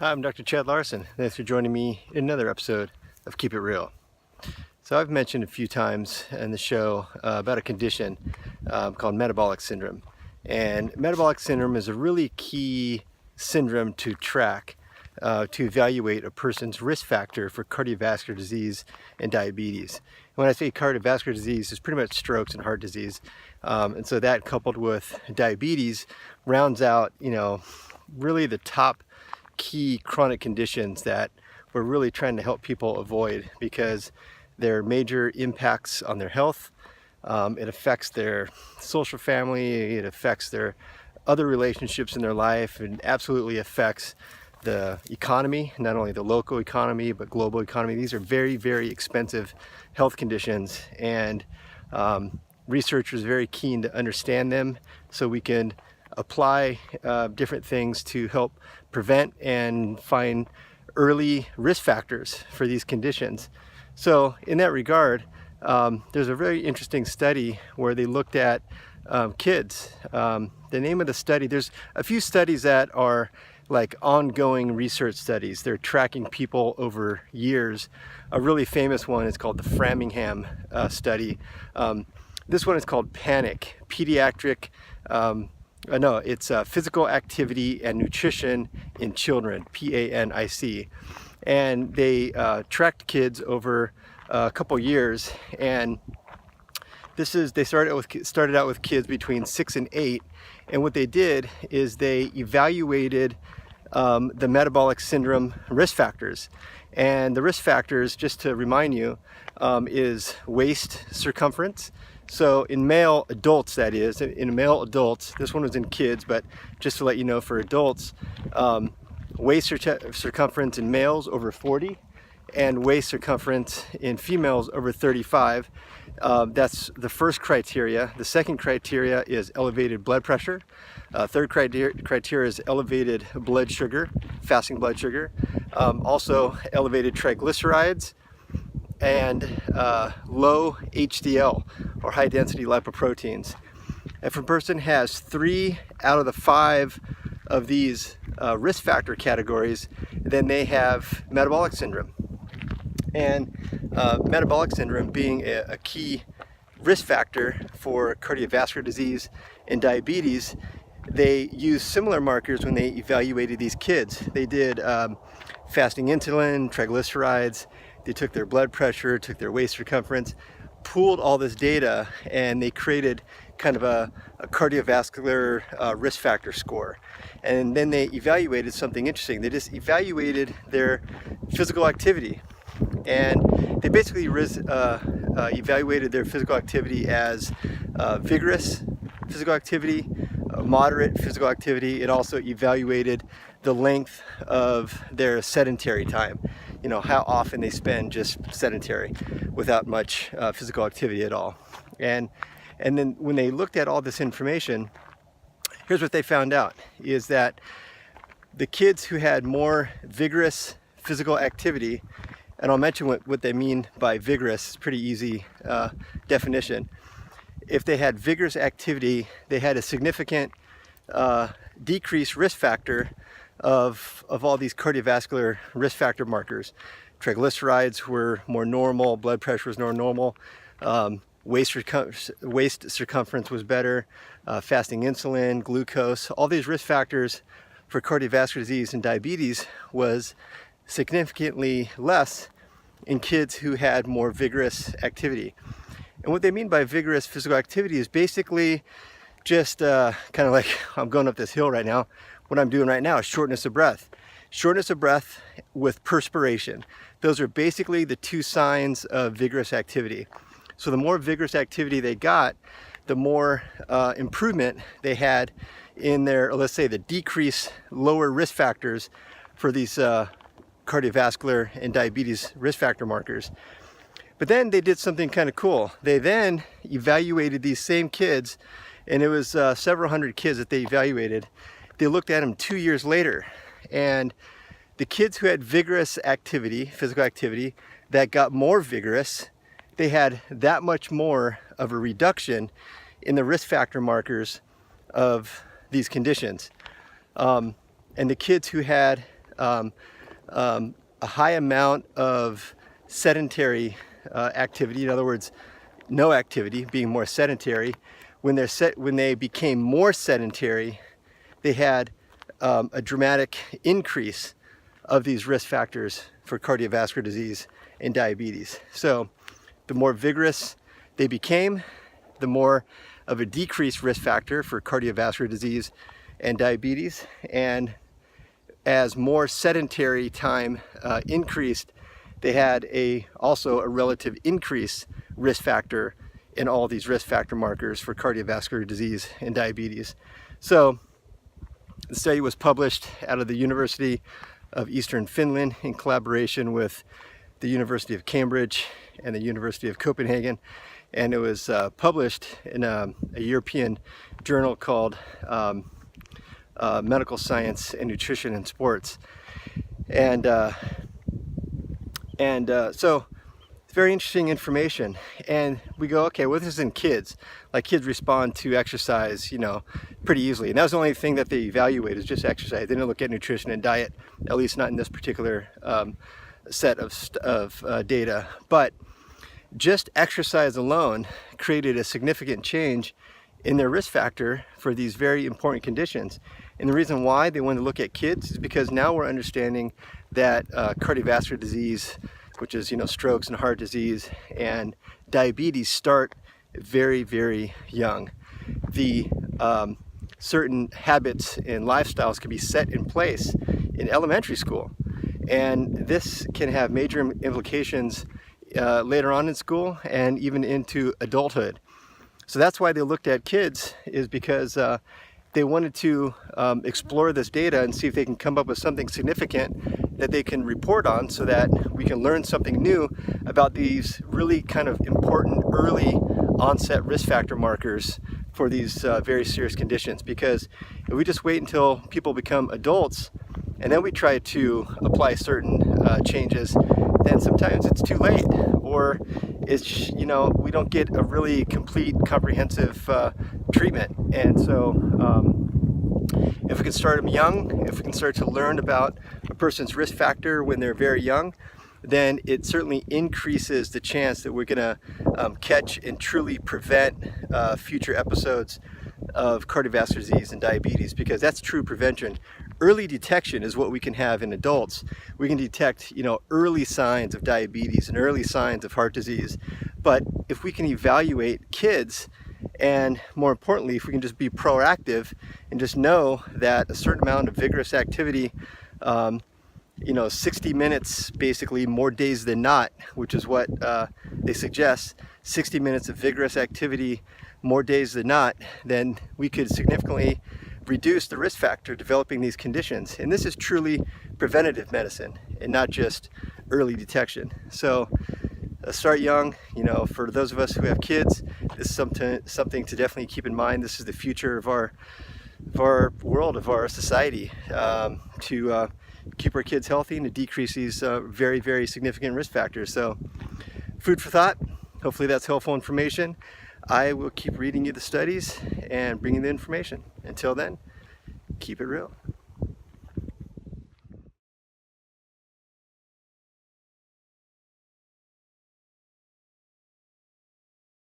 Hi, I'm Dr. Chad Larson. Thanks for joining me in another episode of Keep It Real. So I've mentioned a few times in the show about a condition called metabolic syndrome. And metabolic syndrome is a really key syndrome to track to evaluate a person's risk factor for cardiovascular disease and diabetes. And when I say cardiovascular disease, it's pretty much strokes and heart disease. And so that coupled with diabetes rounds out, really the top key chronic conditions that we're really trying to help people avoid because they're major impacts on their health. It affects their social family, it affects their other relationships in their life, and absolutely affects the economy, not only the local economy, but global economy. These are very, very expensive health conditions, and researchers are very keen to understand them so we can apply different things to help prevent and find early risk factors for these conditions. So in that regard, there's a very interesting study where they looked at kids. The name of the study, there's a few studies that are like ongoing research studies. They're tracking people over years. A really famous one is called the Framingham study. This one is called PANIC, Pediatric it's Physical Activity and Nutrition in Children, PANIC. And they tracked kids over a couple years, and they started out with kids between 6 and 8, and what they did is they evaluated the metabolic syndrome risk factors. And the risk factors, just to remind you, is waist circumference. So in male adults, that is, in male adults, this one was in kids, but just to let you know, for adults, waist circumference in males over 40 and waist circumference in females over 35. That's the first criteria. The second criteria is elevated blood pressure. Third criteria is elevated blood sugar, fasting blood sugar. Also elevated triglycerides and low HDL, or high density lipoproteins. If a person has 3 out of the 5 of these risk factor categories, then they have metabolic syndrome. And metabolic syndrome being a key risk factor for cardiovascular disease and diabetes, they used similar markers when they evaluated these kids. They did fasting insulin, triglycerides, they took their blood pressure, took their waist circumference, pooled all this data, and they created kind of a cardiovascular risk factor score. And then they evaluated something interesting. They just evaluated their physical activity. And they basically evaluated their physical activity as vigorous physical activity, moderate physical activity. It also evaluated the length of their sedentary time, how often they spend just sedentary without much physical activity at all. And then when they looked at all this information, here's what they found out, is that the kids who had more vigorous physical activity, and I'll mention what they mean by vigorous, it's pretty easy definition. If they had vigorous activity, they had a significant decreased risk factor of all these cardiovascular risk factor markers. Triglycerides were more normal, blood pressure was more normal, waist circumference was better, fasting insulin, glucose, all these risk factors for cardiovascular disease and diabetes was significantly less in kids who had more vigorous activity. And what they mean by vigorous physical activity is basically just kind of like, I'm going up this hill right now. What I'm doing right now is shortness of breath. Shortness of breath with perspiration. Those are basically the two signs of vigorous activity. So the more vigorous activity they got, the more improvement they had in their, let's say, the decreased lower risk factors for these cardiovascular and diabetes risk factor markers. But then they did something kind of cool. They then evaluated these same kids, and it was several hundred kids that they evaluated. They looked at them 2 years later, and the kids who had vigorous activity, physical activity, that got more vigorous, they had that much more of a reduction in the risk factor markers of these conditions. And the kids who had a high amount of sedentary activity, in other words, no activity, being more sedentary. When they became more sedentary, they had a dramatic increase of these risk factors for cardiovascular disease and diabetes. So the more vigorous they became, the more of a decreased risk factor for cardiovascular disease and diabetes. And as more sedentary time increased, they had also a relative increase risk factor in all these risk factor markers for cardiovascular disease and diabetes. So the study was published out of the University of Eastern Finland in collaboration with the University of Cambridge and the University of Copenhagen, and it was published in a European journal called Medical Science and Nutrition in Sports. And so it's very interesting information. And we go, okay, well, this is in kids. Like, kids respond to exercise, pretty easily. And that was the only thing that they evaluate, is just exercise. They didn't look at nutrition and diet, at least not in this particular set of data. But just exercise alone created a significant change in their risk factor for these very important conditions. And the reason why they wanted to look at kids is because now we're understanding that cardiovascular disease, which is strokes and heart disease, and diabetes start very, very young. The certain habits and lifestyles can be set in place in elementary school, and this can have major implications later on in school and even into adulthood. So that's why they looked at kids, is because they wanted to explore this data and see if they can come up with something significant that they can report on, so that we can learn something new about these really kind of important early onset risk factor markers for these very serious conditions. Because if we just wait until people become adults and then we try to apply certain changes, then sometimes it's too late, or it's, we don't get a really complete, comprehensive treatment. And so if we can start them young, if we can start to learn about a person's risk factor when they're very young, then it certainly increases the chance that we're going to catch and truly prevent future episodes of cardiovascular disease and diabetes, because that's true prevention. Early detection is what we can have in adults. We can detect, early signs of diabetes and early signs of heart disease. But if we can evaluate kids, and more importantly, if we can just be proactive and just know that a certain amount of vigorous activity, 60 minutes basically more days than not, which is what they suggest, 60 minutes of vigorous activity more days than not, then we could significantly reduce the risk factor developing these conditions. And this is truly preventative medicine and not just early detection. So start young. For those of us who have kids, this is something to definitely keep in mind. This is the future of our world, of our society, to keep our kids healthy and to decrease these very, very significant risk factors. So food for thought. Hopefully that's helpful information. I will keep reading you the studies and bringing the information. Until then, keep it real.